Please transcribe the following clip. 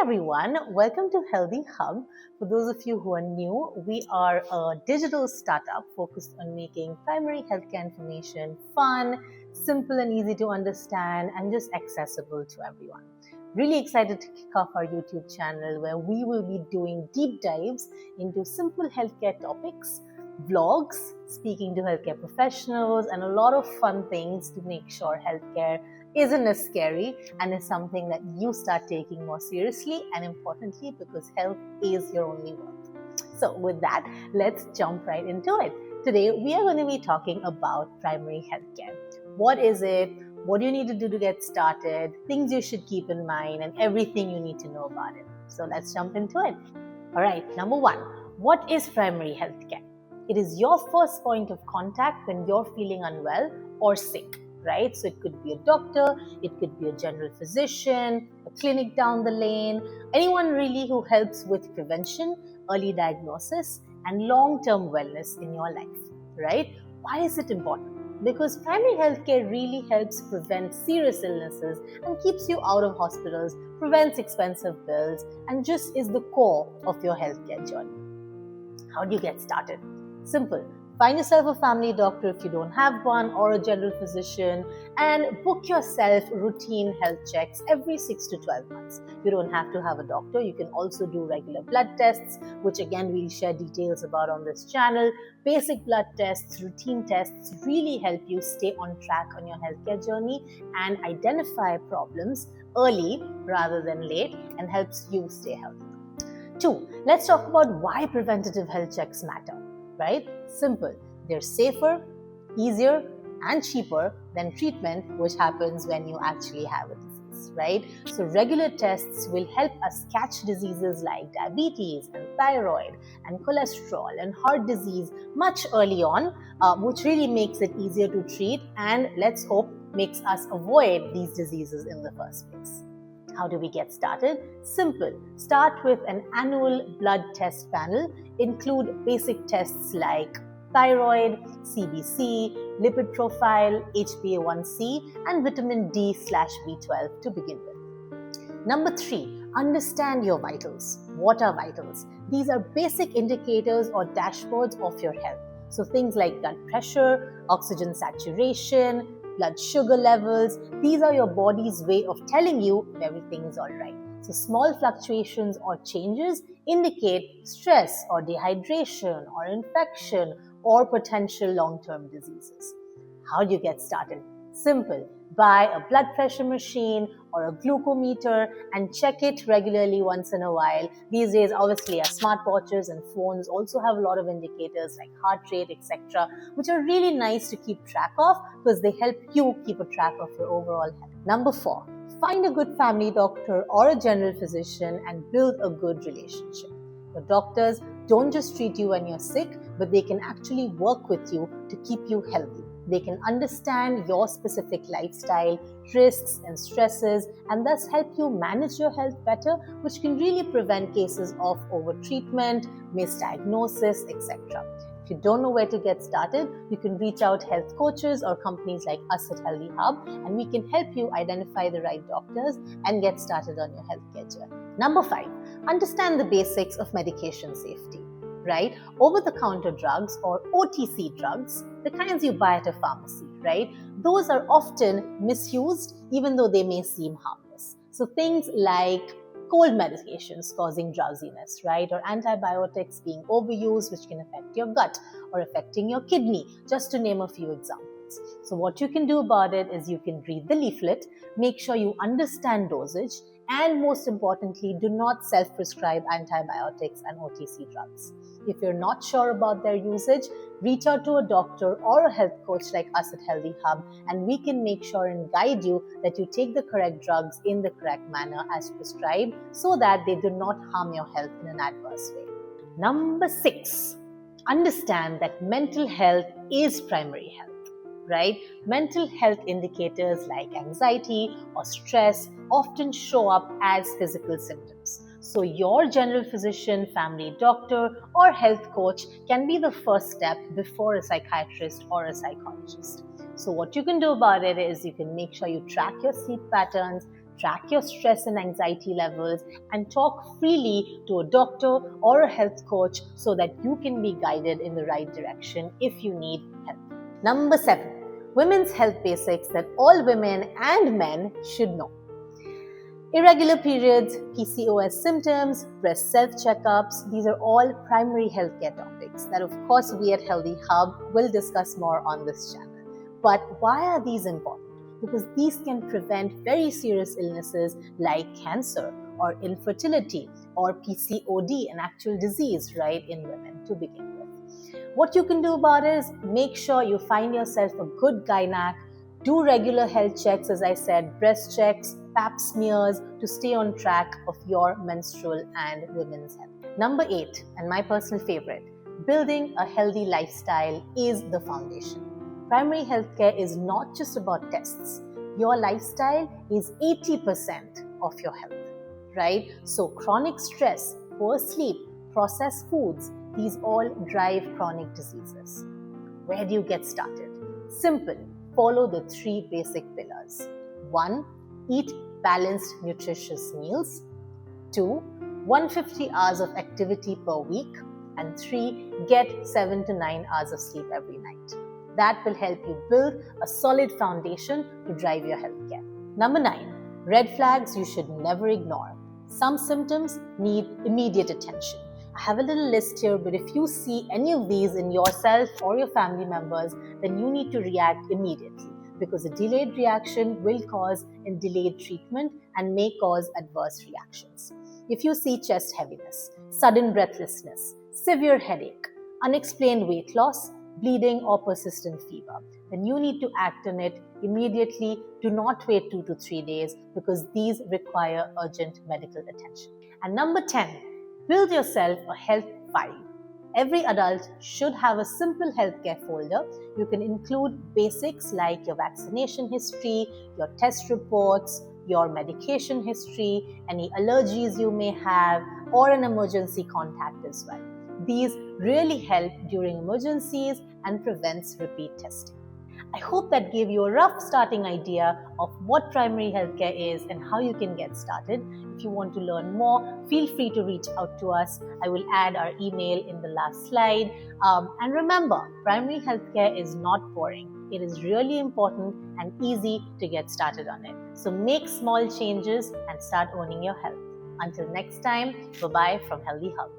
everyone, welcome to Healthy Hub. For those of you who are new, we are a digital startup focused on making primary healthcare information fun, simple and easy to understand, and just accessible to everyone. Really excited to kick off our YouTube channel where we will be doing deep dives into simple healthcare topics, vlogs, speaking to healthcare professionals, and a lot of fun things to make sure healthcare isn't as scary and is something that you start taking more seriously, and importantly, because health is your only wealth. So with that, let's jump right into it. Today, we are going to be talking about primary healthcare. What is it? What do you need to do to get started? Things you should keep in mind and everything you need to know about it. So let's jump into it. All right, number one, what is primary healthcare? It is your first point of contact when you're feeling unwell or sick. Right? So it could be a doctor, it could be a general physician, a clinic down the lane, anyone really who helps with prevention, early diagnosis, and long-term wellness in your life, right? Why is it important? Because primary healthcare really helps prevent serious illnesses and keeps you out of hospitals, prevents expensive bills, and just is the core of your healthcare journey. How do you get started? Simple. Find yourself a family doctor if you don't have one, or a general physician, and book yourself routine health checks every 6 to 12 months. You don't have to have a doctor. You can also do regular blood tests, which again we'll share details about on this channel. Basic blood tests, routine tests really help you stay on track on your healthcare journey and identify problems early rather than late, and helps you stay healthy. 2, let's talk about why preventative health checks matter. Right? Simple. They're safer, easier, and cheaper than treatment, which happens when you actually have a disease, right? So regular tests will help us catch diseases like diabetes and thyroid and cholesterol and heart disease much early on, which really makes it easier to treat and, let's hope, makes us avoid these diseases in the first place. How do we get started? Simple. Start with an annual blood test panel. Include basic tests like thyroid, CBC, lipid profile, HbA1c, and vitamin D/B12 to begin with. Number 3, understand your vitals. What are vitals? These are basic indicators or dashboards of your health. So things like blood pressure, oxygen saturation, blood sugar levels, these are your body's way of telling you if everything is all right. So small fluctuations or changes indicate stress or dehydration or infection or potential long-term diseases. How do you get started? Simple. Buy a blood pressure machine or a glucometer and check it regularly once in a while. These days, obviously, our smartwatches and phones also have a lot of indicators like heart rate, etc., which are really nice to keep track of because they help you keep a track of your overall health. Number 4, find a good family doctor or a general physician and build a good relationship. The doctors don't just treat you when you're sick, but they can actually work with you to keep you healthy. They can understand your specific lifestyle, risks and stresses, and thus help you manage your health better, which can really prevent cases of overtreatment, misdiagnosis, etc. If you don't know where to get started, you can reach out health coaches or companies like us at Healthy Hub, and we can help you identify the right doctors and get started on your healthcare journey. Number 5, understand the basics of medication safety. Right? Over-the-counter drugs or OTC drugs, the kinds you buy at a pharmacy, right? Those are often misused even though they may seem harmless. So things like cold medications causing drowsiness, right? Or antibiotics being overused, which can affect your gut or affecting your kidney, just to name a few examples. So what you can do about it is you can read the leaflet, make sure you understand dosage, and most importantly, do not self-prescribe antibiotics and OTC drugs. If you're not sure about their usage, reach out to a doctor or a health coach like us at Healthy Hub, and we can make sure and guide you that you take the correct drugs in the correct manner as prescribed so that they do not harm your health in an adverse way. Number 6, understand that mental health is primary health. Right? Mental health indicators like anxiety or stress often show up as physical symptoms. So your general physician, family doctor, or health coach can be the first step before a psychiatrist or a psychologist. So what you can do about it is you can make sure you track your sleep patterns, track your stress and anxiety levels, and talk freely to a doctor or a health coach so that you can be guided in the right direction if you need help. Number 7, women's health basics that all women and men should know. Irregular periods, PCOS symptoms, breast self-checkups, these are all primary healthcare topics that of course we at Healthy Hub will discuss more on this channel. But why are these important? Because these can prevent very serious illnesses like cancer or infertility or PCOD, an actual disease, right, in women to begin with. What you can do about it is make sure you find yourself a good gynac, do regular health checks, as I said, breast checks, pap smears to stay on track of your menstrual and women's health. Number 8, and my personal favorite, building a healthy lifestyle is the foundation. Primary healthcare is not just about tests. Your lifestyle is 80% of your health, right? So chronic stress, poor sleep, processed foods, these all drive chronic diseases. Where do you get started? Simple. Follow the 3 basic pillars. 1, eat balanced, nutritious meals. 2, 150 hours of activity per week. And 3, get 7 to 9 hours of sleep every night. That will help you build a solid foundation to drive your healthcare. Number 9, red flags you should never ignore. Some symptoms need immediate attention. I have a little list here, but if you see any of these in yourself or your family members, then you need to react immediately, because a delayed reaction will cause a delayed treatment and may cause adverse reactions. If you see chest heaviness, sudden breathlessness, severe headache, unexplained weight loss, bleeding or persistent fever, then you need to act on it immediately. Do not wait 2 to 3 days, because these require urgent medical attention. And number 10, build yourself a health file. Every adult should have a simple healthcare folder. You can include basics like your vaccination history, your test reports, your medication history, any allergies you may have, or an emergency contact as well. These really help during emergencies and prevents repeat testing. I hope that gave you a rough starting idea of what primary healthcare is and how you can get started. If you want to learn more, feel free to reach out to us. I will add our email in the last slide. And remember, primary healthcare is not boring. It is really important and easy to get started on it. So make small changes and start owning your health. Until next time, bye-bye from Healthy Hub.